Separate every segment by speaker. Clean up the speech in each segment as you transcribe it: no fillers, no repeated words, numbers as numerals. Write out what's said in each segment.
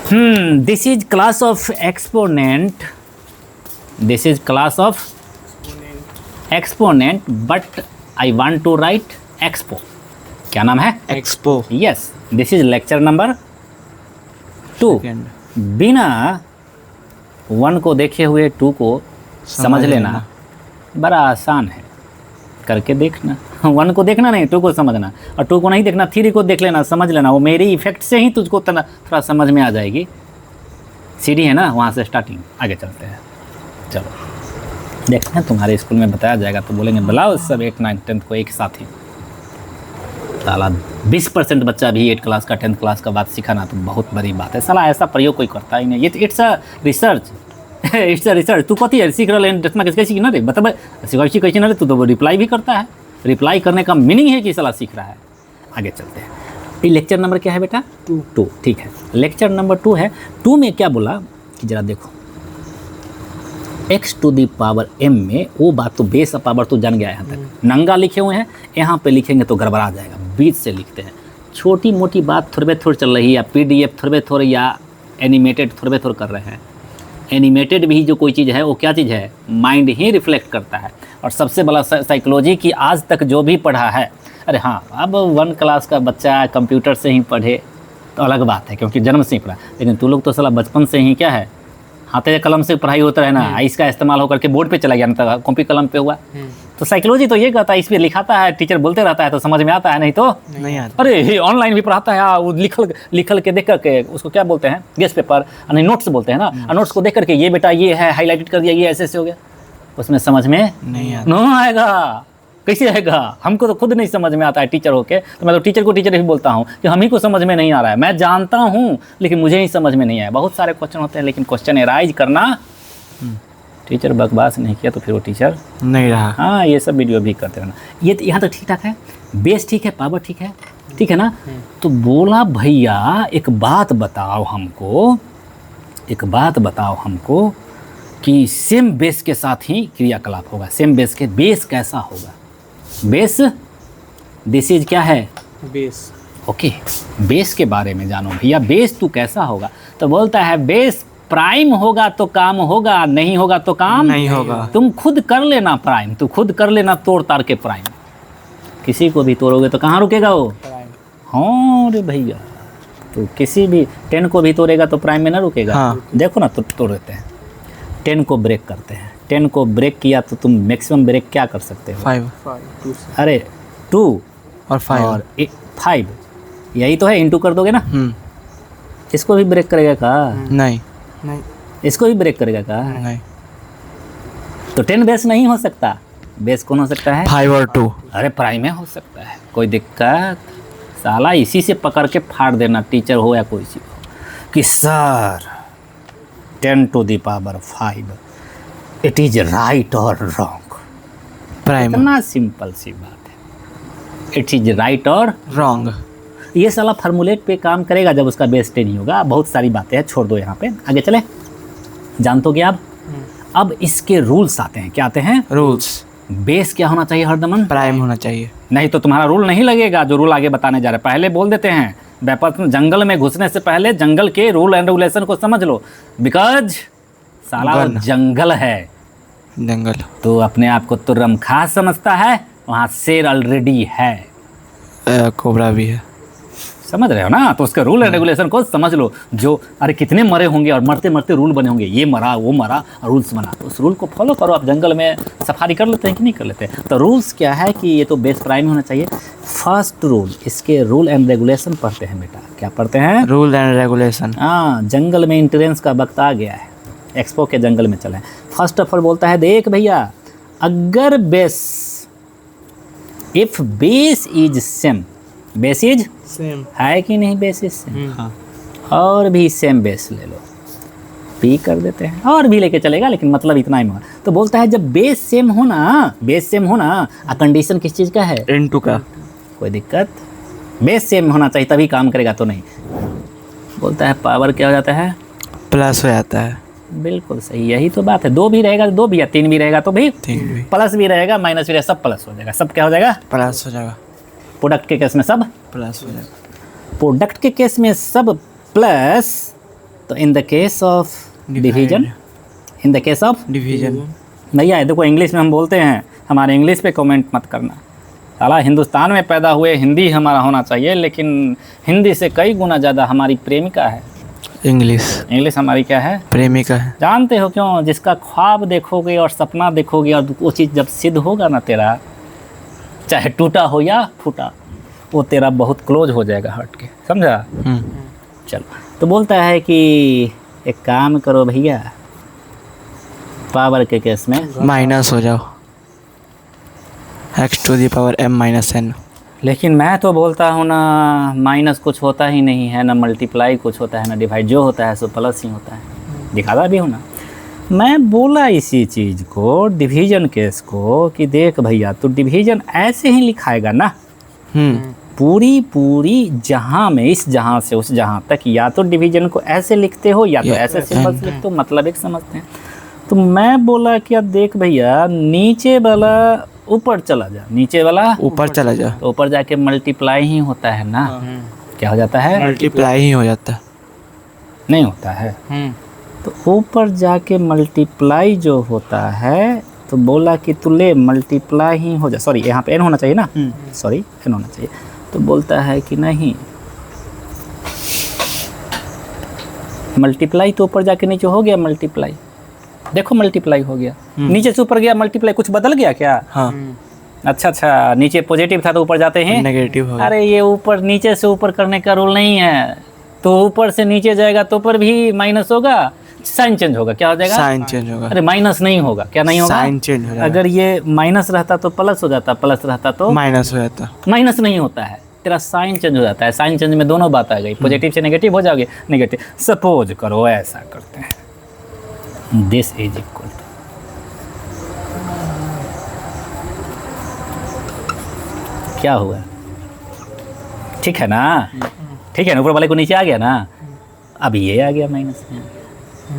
Speaker 1: This is class of exponent. This is class of exponent, but I want to write expo. क्या नाम है?
Speaker 2: Expo.
Speaker 1: Yes, this is lecture number 2. बिना 1 को देखे हुए 2 को समझ लेना बड़ा आसान है, करके देखना। 1 को देखना नहीं, 2 को समझना, और 2 को नहीं देखना, 3 को देख लेना, समझ लेना। वो मेरी इफेक्ट से ही तुझको थोड़ा समझ में आ जाएगी। सीढ़ी है ना, वहाँ से स्टार्टिंग। आगे चलते हैं, चलो देखते हैं। तुम्हारे स्कूल में बताया जाएगा तो बोलेंगे बुलाओ सब 8, 9, 10 को एक साथ ही। साला 20% बच्चा भी 8 क्लास का 10th क्लास का बात सीखा तो बहुत बड़ी बात है। साला ऐसा प्रयोग कोई करता ही नहीं। ये it's a research, it's a research. तू कथी है सीख रहा है, दसमा कैसे सीख ना रे, बता सिखाई कैसे ना रे। तू तो रिप्लाई भी करता है। रिप्लाई करने का मीनिंग है कि साला सीख रहा है। आगे चलते हैं। ये लेक्चर नंबर क्या है बेटा? 2। ठीक है, लेक्चर नंबर 2 है। 2 में क्या बोला कि जरा देखो, x to the power m में वो बात तो बेस पावर तो जान गया। यहाँ तक नंगा लिखे हुए हैं, यहाँ पे लिखेंगे तो गड़बड़ा जाएगा। बीच से लिखते हैं। छोटी मोटी बात थोड़े थोड़ी चल रही है, या PDF थोड़े या एनिमेटेड थोड़े कर रहे हैं। एनिमेटेड भी जो कोई चीज़ है वो क्या चीज़ है? माइंड ही रिफ्लेक्ट करता है। और सबसे बड़ा साइकोलॉजी की आज तक जो भी पढ़ा है, अरे हाँ, अब 1 क्लास का बच्चा कंप्यूटर से ही पढ़े तो अलग बात है, क्योंकि जन्म से ही पढ़ा। लेकिन तू लोग तो साला बचपन से ही क्या है, हाथे कलम से पढ़ाई होता है ना। इसका इस्तेमाल होकर के बोर्ड पे चला गया ना, कॉपी कलम पे हुआ। तो साइकोलॉजी तो ये कहता है, इस पर लिखाता है, टीचर बोलते रहता है तो समझ में आता है, नहीं तो नहीं आता। अरे ऑनलाइन भी पढ़ाता है, वो लिखल के देख करके उसको क्या बोलते हैं, गेस्ट पेपर नहीं नोट्स बोलते हैं ना। नोट्स को देख करके ये बेटा ये है, हाईलाइटेड कर दिया, ये ऐसे हो गया, उसमें समझ में नहीं आएगा। कैसे आएगा? हमको तो खुद नहीं समझ में आता है टीचर होके। तो मैं तो टीचर को टीचर ही बोलता हूँ कि हम ही को समझ में नहीं आ रहा है। मैं जानता हूँ लेकिन मुझे ही समझ में नहीं आया। बहुत सारे क्वेश्चन होते हैं, लेकिन क्वेश्चन एराइज करना, टीचर बकवास नहीं किया तो फिर वो टीचर नहीं रहा। हाँ, ये सब वीडियो भी करते रहना। ये यहाँ तो ठीक ठाक है, बेस ठीक है, पावर ठीक है, ठीक है ना। तो बोला भैया एक बात बताओ हमको कि सेम बेस के साथ ही क्रियाकलाप होगा। सेम बेस के बेस कैसा होगा? बेस, दिस इज क्या है? बेस। ओके, बेस के बारे में जानो भैया। बेस तू कैसा होगा? तो बोलता है बेस प्राइम होगा तो काम होगा, नहीं होगा तो काम नहीं होगा। तुम खुद कर लेना प्राइम, तू खुद कर लेना तोड़ तार के प्राइम। किसी को भी तोड़ोगे तो कहाँ रुकेगा वो? हाँ रे भैया, तो किसी भी 10 को भी तोड़ेगा तो प्राइम में ना रुकेगा। हाँ। देखो ना, तो तोड़ देते हैं। 10 को ब्रेक करते हैं। 10 को ब्रेक किया तो तुम मैक्सिमम ब्रेक क्या कर सकते हो? 5। अरे 2 और 5 यही तो है। इंटू कर दोगे ना। इसको भी ब्रेक करेगा का? नहीं। इसको भी ब्रेक करेगा का? नहीं। तो 10 बेस नहीं हो सकता। बेस कौन हो सकता है? 5 और 2। अरे प्राइम में हो सकता है, कोई दिक्कत? साला इसी से पकड़ के फाड़ देना, टीचर हो या कोई सी हो, कि sir 10 to the power 5 it is right और रॉन्ग। प्राइम, इतना सिंपल सी बात है। इट इज राइट और रॉन्ग। ये साला फार्मूलेट पे काम करेगा जब उसका बेस 10 ही होगा। बहुत सारी बातें हैं, छोड़ दो यहाँ पे, आगे चले। जान तो क्या अब इसके रूल्स आते हैं। क्या आते हैं? रूल्स। बेस क्या होना चाहिए हरदमन? प्राइम होना चाहिए, नहीं तो तुम्हारा रूल नहीं लगेगा। जो रूल आगे बताने जा रहे हैं, पहले बोल देते हैं। व्यापार जंगल में घुसने से पहले जंगल के रूल एंड रेगुलेशन को समझ लो। बिकॉज साला जंगल है, जंगल तो अपने आप को तो रमखास समझता है, वहाँ शेर ऑलरेडी है, कोबरा भी है। समझ रहे हो ना? तो उसके रूल एंड रेगुलेशन को समझ लो। जो अरे कितने मरे होंगे और मरते मरते रूल बने होंगे, ये मरा वो मरा और रूल्स बना, तो उस रूल को फॉलो करो। आप जंगल में सफारी कर लेते हैं कि नहीं कर लेते? तो रूल्स क्या है कि ये तो बेस प्राइम होना चाहिए। फर्स्ट रूल, इसके रूल एंड रेगुलेशन पढ़ते हैं बेटा। क्या पढ़ते हैं? Rule and regulation. हाँ, जंगल में इंट्रेंस का वक्त आ गया है, एक्सपो के जंगल में चले। फर्स्ट ऑफ ऑल बोलता है, देख भैया, अगर base, if base is same, base is same है कि नहीं? Base is same. हाँ। और भी सेम बेस ले लो, पी कर देते हैं, और भी लेके चलेगा, लेकिन मतलब इतना ही। तो बोलता है जब बेस सेम होना, कंडीशन किस चीज़ का है? इनटू का। कोई दिक्कत? बेस सेम होना चाहिए तभी काम करेगा, तो नहीं। बोलता है पावर क्या हो जाता है? प्लस हो जाता है। बिल्कुल सही, यही तो बात है। 2 भी रहेगा 2 भी, या 3 भी रहेगा तो भी 3 भी, प्लस भी रहेगा माइनस भी रहेगा, सब प्लस हो जाएगा। सब क्या हो जाएगा? प्लस हो जाएगा। प्रोडक्ट के केस में सब प्लस हो जाएगा। प्रोडक्ट के केस में सब प्लस, तो in the case of division, in the case of
Speaker 2: division
Speaker 1: भैया देखो इंग्लिश में हम बोलते हैं, हमारे इंग्लिश पे कमेंट मत करना। साला हिंदुस्तान में पैदा हुए, हिंदी हमारा होना चाहिए, लेकिन हिंदी से कई गुना ज़्यादा हमारी प्रेमिका है। इंग्लिश हमारी क्या है?
Speaker 2: प्रेमिका है।
Speaker 1: जानते हो क्यों? जिसका ख्वाब देखोगे और सपना देखोगे और वो चीज़ जब सिद्ध होगा ना तेरा, चाहे टूटा हो या फूटा, वो तेरा बहुत क्लोज हो जाएगा हट के, समझा? चलो, तो बोलता है कि एक काम करो भैया, पावर के केस में
Speaker 2: माइनस हो जाओ x to the power m minus n।
Speaker 1: लेकिन मैं तो बोलता हूँ ना, माइनस कुछ होता ही नहीं है, ना मल्टीप्लाई कुछ होता है, ना डिवाइड। जो होता है सो प्लस ही होता है। दिखाता भी हूँ ना। मैं बोला इसी चीज़ को, डिवीजन केस को, कि देख भैया तो डिवीजन ऐसे ही लिखाएगा ना, पूरी जहाँ में, इस जहाँ से उस जहाँ तक, या तो डिवीजन को ऐसे लिखते हो या तो ऐसे सिंबल्स लिखते हो, मतलब एक समझते हैं। तो मैं बोला कि अब देख भैया, नीचे वाला ऊपर चला जा, नीचे वाला
Speaker 2: ऊपर चला जा,
Speaker 1: तो ऊपर जाके मल्टीप्लाई ही होता है ना। क्या हो जाता है?
Speaker 2: मल्टीप्लाई ही हो जाता है।
Speaker 1: नहीं होता है। तो ऊपर जाके मल्टीप्लाई जो होता है, तो बोला कि तू ले मल्टीप्लाई ही हो जा, सॉरी यहाँ पे एन होना चाहिए ना, सॉरी एन होना चाहिए। तो बोलता है कि नहीं, मल्टीप्लाई तो ऊपर जाके नीचे हो गया मल्टीप्लाई। देखो मल्टीप्लाई हो गया, नीचे से ऊपर गया मल्टीप्लाई, कुछ बदल गया क्या?
Speaker 2: हाँ।
Speaker 1: अच्छा, नीचे पॉजिटिव था तो ऊपर जाते हैं
Speaker 2: नेगेटिव हो गया।
Speaker 1: अरे ये ऊपर नीचे से ऊपर करने का रूल नहीं है। तो ऊपर से नीचे जाएगा तो ऊपर भी माइनस होगा, साइन चेंज होगा। क्या हो जाएगा?
Speaker 2: साइन चेंज होगा।
Speaker 1: अरे माइनस नहीं होगा। क्या नहीं होगा?
Speaker 2: साइन चेंज हो जाएगा।
Speaker 1: अगर ये माइनस रहता तो प्लस हो जाता, प्लस रहता तो
Speaker 2: माइनस हो जाता।
Speaker 1: माइनस नहीं होता है, तेरा साइन चेंज हो जाता है। साइन चेंज में दोनों बात आ गई, पॉजिटिव से नेगेटिव हो जाओगे, नेगेटिव। सपोज करो ऐसा करते हैं, दिस इज इक्वल टू, क्या हुआ? ठीक है ना? ठीक है ना? ऊपर वाले को नीचे आ गया ना, अब ये आ गया माइनस में,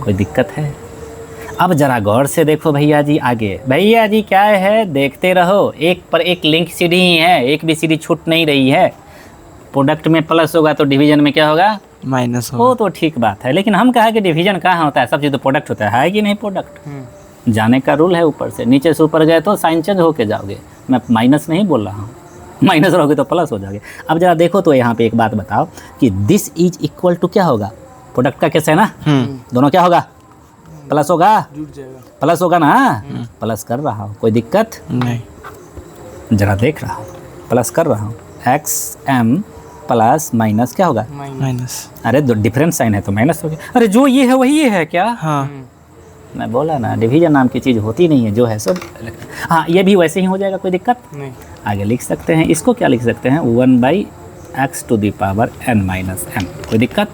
Speaker 1: कोई दिक्कत है? अब जरा गौर से देखो भैया जी आगे। भैया जी क्या है, देखते रहो, एक पर एक लिंक सीधी ही है, एक भी सीधी छूट नहीं रही है। प्रोडक्ट में प्लस होगा तो डिवीजन में क्या होगा?
Speaker 2: माइनस होगा।
Speaker 1: वो तो ठीक बात है, लेकिन हम कहा कि डिवीजन कहाँ होता है? सब चीज़ तो प्रोडक्ट होता है कि नहीं? प्रोडक्ट जाने का रूल है ऊपर से, नीचे से ऊपर गए तो साइन चेंज होके जाओगे। मैं माइनस नहीं बोल रहा हूँ, माइनस रहोगे तो प्लस हो जाओगे। अब जरा देखो तो यहाँ पे एक बात बताओ कि दिस इज इक्वल टू क्या होगा? प्रोडक्ट का केस है ना, दोनों क्या होगा? प्लस होगा, प्लस होगा ना, प्लस कर रहा हूँ, कोई दिक्कत
Speaker 2: नहीं।
Speaker 1: जरा देख रहा हूँ, प्लस कर रहा हूँ, एक्स एम प्लस माइनस क्या होगा?
Speaker 2: माइनस।
Speaker 1: अरे दो डिफरेंट साइन है तो माइनस हो गया। अरे जो ये है वही ये है क्या?
Speaker 2: हाँ।
Speaker 1: मैं बोला ना, डिवीजन नाम की चीज़ होती नहीं है, जो है सब। हाँ, ये भी वैसे ही हो जाएगा, कोई दिक्कत
Speaker 2: नहीं।
Speaker 1: आगे लिख सकते हैं, इसको क्या लिख सकते हैं? 1/x to the power n minus m, कोई दिक्कत?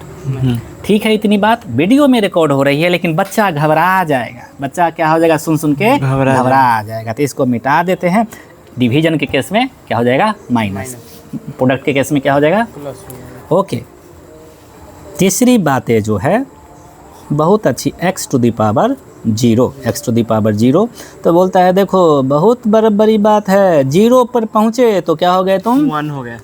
Speaker 1: ठीक है, इतनी बात वीडियो में रिकॉर्ड हो रही है, लेकिन बच्चा घबरा जाएगा। बच्चा क्या हो जाएगा? सुन के घबरा जाएगा। तो इसको मिटा देते हैं। डिवीजन के केस में क्या हो जाएगा? माइनस। प्रोडक्ट के केस में क्या हो जाएगा? ओके। तीसरी बातें जो है बहुत अच्छी, x to the power 0, x to the power 0। तो बोलता है देखो बहुत बड़ी बात है, 0 पर पहुँचे तो क्या हो गए तुम?
Speaker 2: 1 हो गया।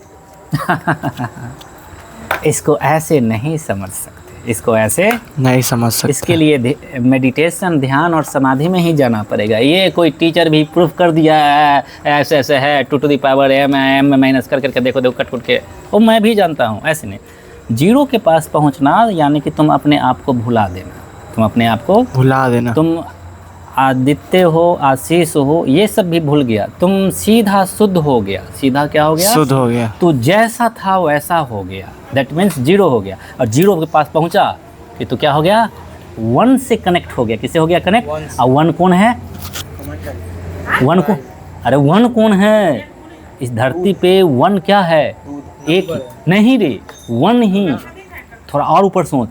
Speaker 1: इसको ऐसे नहीं समझ सकते, इसको ऐसे
Speaker 2: नहीं समझ सकते।
Speaker 1: इसके लिए मेडिटेशन, ध्यान और समाधि में ही जाना पड़ेगा। ये कोई टीचर भी प्रूफ कर दिया है ऐसे ऐसे है, 2 to the power m minus कर करके देखो कट के, वो मैं भी जानता हूँ। ऐसे नहीं, 0 के पास पहुँचना यानी कि तुम अपने आप को भुला देना, तुम अपने आप को
Speaker 2: भुला देना।
Speaker 1: तुम आदित्य हो, आशीष हो, ये सब भी भूल गया, तुम सीधा शुद्ध हो गया। सीधा क्या हो गया?
Speaker 2: शुद्ध हो गया।
Speaker 1: तू जैसा था वैसा हो गया, दैट मीन्स 0 हो गया। और 0 के पास पहुंचा कि तू क्या हो गया? 1 से कनेक्ट हो गया। किससे हो गया कनेक्ट? और 1 कौन है? 1 को, अरे 1 कौन है इस धरती पे? 1 क्या है? एक नहीं रे, 1 ही। थोड़ा और ऊपर सोच,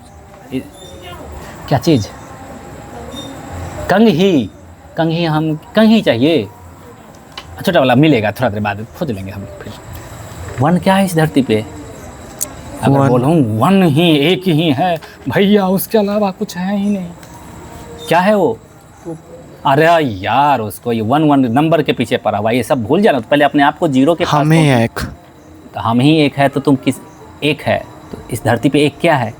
Speaker 1: क्या चीज़? कंघी हम कंघी चाहिए, छोटा वाला मिलेगा, थोड़ा देर बाद खोज लेंगे हम लोग। फिर 1 क्या है इस धरती पे? अगर बोलूँ 1 ही, एक ही है भैया, उसके अलावा कुछ है ही नहीं। क्या है वो? अरे यार, उसको ये 1 नंबर के पीछे पड़ा हुआ, ये सब भूल जाना। तो पहले अपने आप को 0 के पास,
Speaker 2: हम ही एक,
Speaker 1: तो हम ही एक है, तो तुम किस एक है? तो इस धरती पे एक क्या है?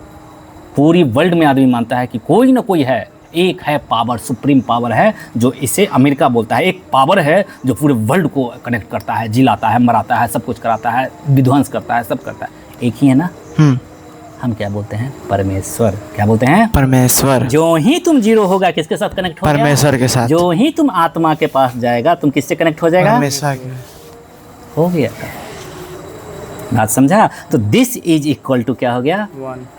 Speaker 1: पूरी वर्ल्ड में आदमी मानता है कि कोई ना कोई है, एक है पावर, सुप्रीम पावर है जो इसे अमेरिका बोलता है, एक पावर है जो पूरे वर्ल्ड को कनेक्ट करता है, जिलाता है, मराता है, सब कुछ कराता है, विध्वंस करता है, सब करता है, एक ही है ना। हम क्या बोलते हैं? परमेश्वर। क्या बोलते हैं?
Speaker 2: परमेश्वर।
Speaker 1: जो ही तुम जीरो होगा किसके साथ कनेक्ट हो?
Speaker 2: परमेश्वर के साथ।
Speaker 1: जो ही तुम आत्मा के पास जाएगा तुम किससे कनेक्ट हो जाएगा?
Speaker 2: परमेश्वर के।
Speaker 1: हो गया, बात समझा? तो दिस इज इक्वल टू क्या हो गया?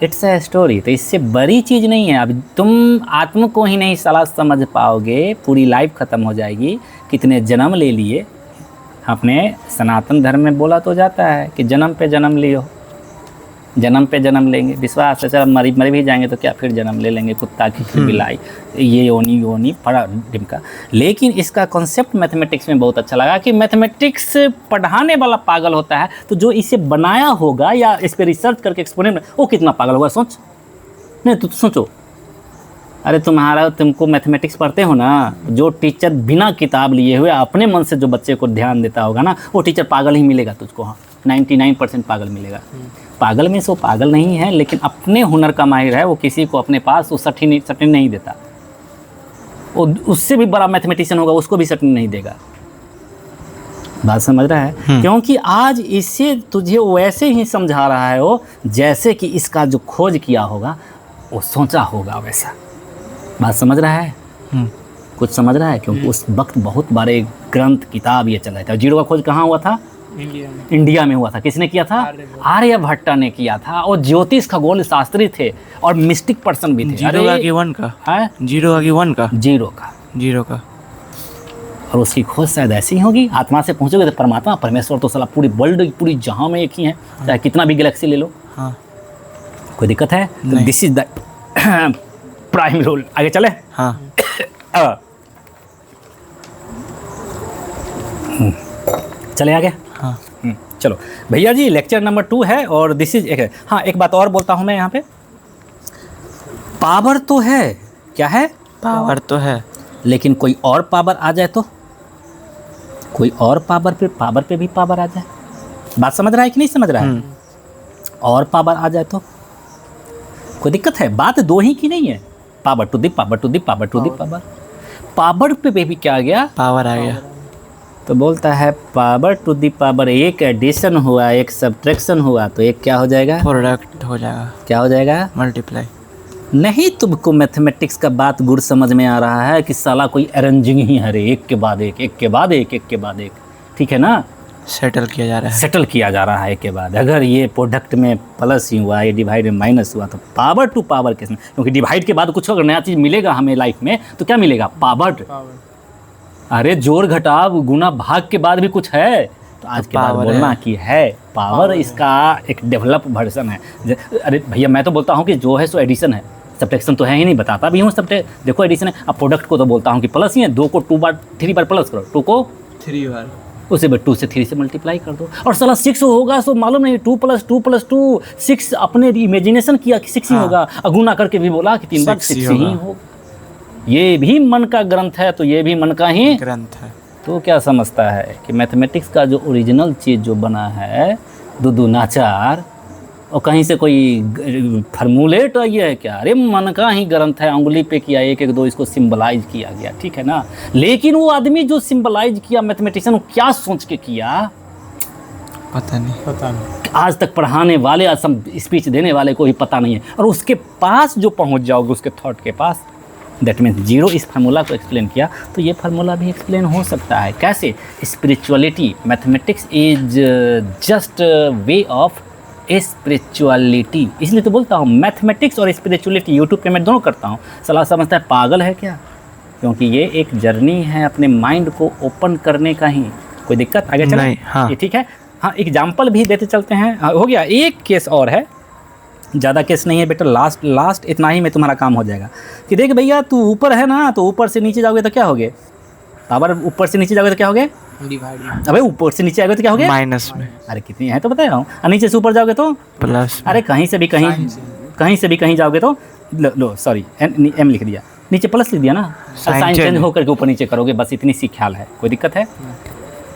Speaker 1: It's a story. तो इससे बड़ी चीज़ नहीं है। अब तुम आत्मा को ही नहीं साला समझ पाओगे, पूरी लाइफ ख़त्म हो जाएगी। कितने जन्म ले लिए, अपने सनातन धर्म में बोला तो जाता है कि जन्म पे जन्म लियो, जन्म पे जन्म लेंगे, विश्वास है, चल मर भी जाएंगे तो क्या फिर जन्म ले लेंगे, कुत्ता की फिर बिलाई, ये योनी पड़ा डिमका। लेकिन इसका कॉन्सेप्ट मैथमेटिक्स में बहुत अच्छा लगा कि मैथमेटिक्स पढ़ाने वाला पागल होता है तो जो इसे बनाया होगा या इस पर रिसर्च करके एक्सपोनेंट, वो कितना पागल होगा सोच। नहीं तो सोचो, अरे तुमको मैथमेटिक्स पढ़ते हो ना, जो टीचर बिना किताब लिए हुए अपने मन से जो बच्चे को ध्यान देता होगा ना, वो टीचर पागल ही मिलेगा तुझको। हाँ, 99% पागल मिलेगा। पागल में से वो पागल नहीं है, लेकिन अपने हुनर का माहिर है। वो किसी को अपने पास वो सटी नहीं देता। वो उससे भी बड़ा मैथमेटिशियन होगा, उसको भी सटी नहीं देगा। बात समझ रहा है? क्योंकि आज इससे तुझे वैसे ही समझा रहा है वो, जैसे कि इसका जो खोज किया होगा वो सोचा होगा वैसा। बात समझ रहा है? कुछ समझ रहा है? क्योंकि उस वक्त बहुत बड़े ग्रंथ किताब ये चल रहा था। जीरो का खोज कहाँ हुआ था? इंडिया में हुआ था। किसने किया था? आर्यभट्ट ने किया था। और ज्योतिष खगोल शास्त्री थे और मिस्टिक पर्सन भी थे।
Speaker 2: जीरो का कि वन का है? जीरो का कि वन का? जीरो का।
Speaker 1: और उसकी खोज शायद ऐसी ही होगी। आत्मा से पहुंचोगे तो परमात्मा, परमेश्वर तो साला पूरी वर्ल्ड, पूरी जहां में एक ही है, चाहे कितना भी गैलेक्सी ले लो।
Speaker 2: हाँ।
Speaker 1: कोई दिक्कत है? तो this is the prime rule. आगे चले?
Speaker 2: हाँ।
Speaker 1: चले आगे?
Speaker 2: हाँ।
Speaker 1: चलो भैया जी, लेक्चर नंबर 2 है और दिस इज एक है। हाँ, एक बात और बोलता हूँ मैं यहाँ पे, पावर तो है। क्या है?
Speaker 2: पावर तो है,
Speaker 1: लेकिन कोई और पावर आ जाए तो, कोई और पावर पे भी पावर आ जाए। बात समझ रहा है कि नहीं समझ रहा है? और पावर आ जाए तो कोई दिक्कत है? बात दो ही की नहीं है। Power to the power to the power to the power, power पे भी क्या आ गया?
Speaker 2: पावर आ गया।
Speaker 1: तो बोलता है पावर टू दी पावर, एक एडिशन हुआ, एक सब्ट्रैक्शन हुआ, तो एक क्या हो जाएगा?
Speaker 2: प्रोडक्ट हो जाएगा।
Speaker 1: क्या हो जाएगा?
Speaker 2: मल्टीप्लाई।
Speaker 1: नहीं, तुमको मैथमेटिक्स का बात गुड़ समझ में आ रहा है कि साला कोई अरेंजिंग ही है रे, एक के बाद एक, एक के बाद एक, एक के बाद एक। ठीक है ना?
Speaker 2: सेटल किया जा रहा है।
Speaker 1: सेटल किया जा रहा है एक के बाद। अगर ये प्रोडक्ट में प्लस ही हुआ, ये डिवाइड में माइनस हुआ, तो पावर टू पावर किसमें? क्योंकि डिवाइड के बाद कुछ अगर नया चीज़ मिलेगा हमें लाइफ में तो क्या मिलेगा? पावर। अरे जोड़ घटाव गुना भाग के बाद भी कुछ है तो आज के बाद बोलना कि है पावर। इसका एक डेवलप वर्जन है। अरे भैया, मैं तो बोलता हूँ कि जो है सो एडिशन है, सब्ट्रैक्शन तो है ही नहीं। बताता भी हूँ देखो एडिशन है। अब प्रोडक्ट को तो बोलता हूँ कि प्लस ही है। 2 को 3 बार प्लस करो, 2 को 3 बार, उसे 2 से 3 से मल्टीप्लाई कर दो। और साला 6 होगा सो मालूम नहीं, 2 + 2 + 2 6। अपने इमेजिनेशन किया कि 6 ही होगा, अगुना करके भी बोला कि 3 बार 6 ही होगा। ये भी मन का ग्रंथ है, तो ये भी मन का ही
Speaker 2: ग्रंथ है। तो
Speaker 1: क्या समझता है कि मैथमेटिक्स का जो ओरिजिनल चीज़ जो बना है, दो नाचार, और कहीं से कोई फार्मूलेट आई है क्या? अरे मन का ही ग्रंथ है। उंगली पे किया 1 1 2 इसको सिंबलाइज किया गया। ठीक है ना? लेकिन वो आदमी जो सिंबलाइज किया, मैथमेटिशियन, क्या सोच के किया
Speaker 2: पता नहीं।
Speaker 1: आज तक पढ़ाने वाले, स्पीच देने वाले को ही पता नहीं है। और उसके पास जो पहुंच जाओगे, उसके थॉट के पास, दैट मीन्स जीरो इस फार्मूला को एक्सप्लेन किया, तो ये फार्मूला भी एक्सप्लेन हो सकता है। कैसे? Spirituality. Mathematics is just way of spirituality. इसलिए तो बोलता हूँ मैथमेटिक्स और स्पिरिचुअलिटी यूट्यूब पे मैं दोनों करता हूँ। सलाह समझता है पागल है क्या? क्योंकि ये एक जर्नी है अपने माइंड को ओपन करने का ही। कोई दिक्कत? आगे चलें?
Speaker 2: नहीं। हाँ।
Speaker 1: ये ठीक है। हाँ, एग्जाम्पल भी देते चलते हैं। हो गया। एक केस और है, ज़्यादा केस नहीं है बेटा, लास्ट इतना ही में तुम्हारा काम हो जाएगा। कि देख भैया, तू ऊपर है ना, तो ऊपर से नीचे जाओगे तो क्या होगे? पावर ऊपर से नीचे जाओगे तो क्या होगे? डिवाइड। अबे ऊपर से नीचे आओगे तो क्या होगे? माइनस में। अरे कितनी है तो बता रहा हूँ। और नीचे से ऊपर जाओगे तो प्लस। अरे कहीं से भी कहीं जाओगे तो लो सॉरी एम लिख दिया, नीचे प्लस लिख दिया ना, साइन चेंज होकर के ऊपर नीचे करोगे, बस इतनी सी ख्याल है। कोई दिक्कत है?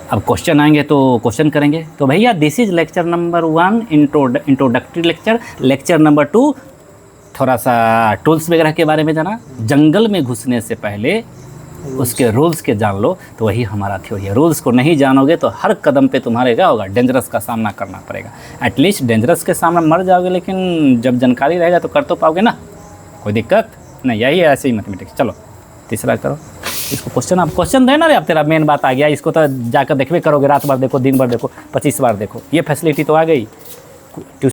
Speaker 1: अब क्वेश्चन आएंगे तो क्वेश्चन करेंगे। तो भैया this is lecture number 1 introductory lecture, lecture number 2 थोड़ा सा टूल्स वगैरह के बारे में जाना, जंगल में घुसने से पहले उसके रूल्स के जान लो, तो वही हमारा थ्योरी है। रूल्स को नहीं जानोगे तो हर कदम पे तुम्हारे क्या होगा, डेंजरस का सामना करना पड़ेगा। एटलीस्ट डेंजरस के सामने मर जाओगे, लेकिन जब जानकारी रहेगा तो कर तो पाओगे ना, कोई दिक्कत नहीं। यही है ऐसे ही मैथमेटिक्स। चलो तीसरा करो इसको क्वेश्चन। आप क्वेश्चन देना रे, अब तेरा मेन बात आ गया, इसको तो जाकर देखबे करोगे, रात भर देखो, दिन भर देखो, 25 बार देखो, ये फैसिलिटी तो आ गई।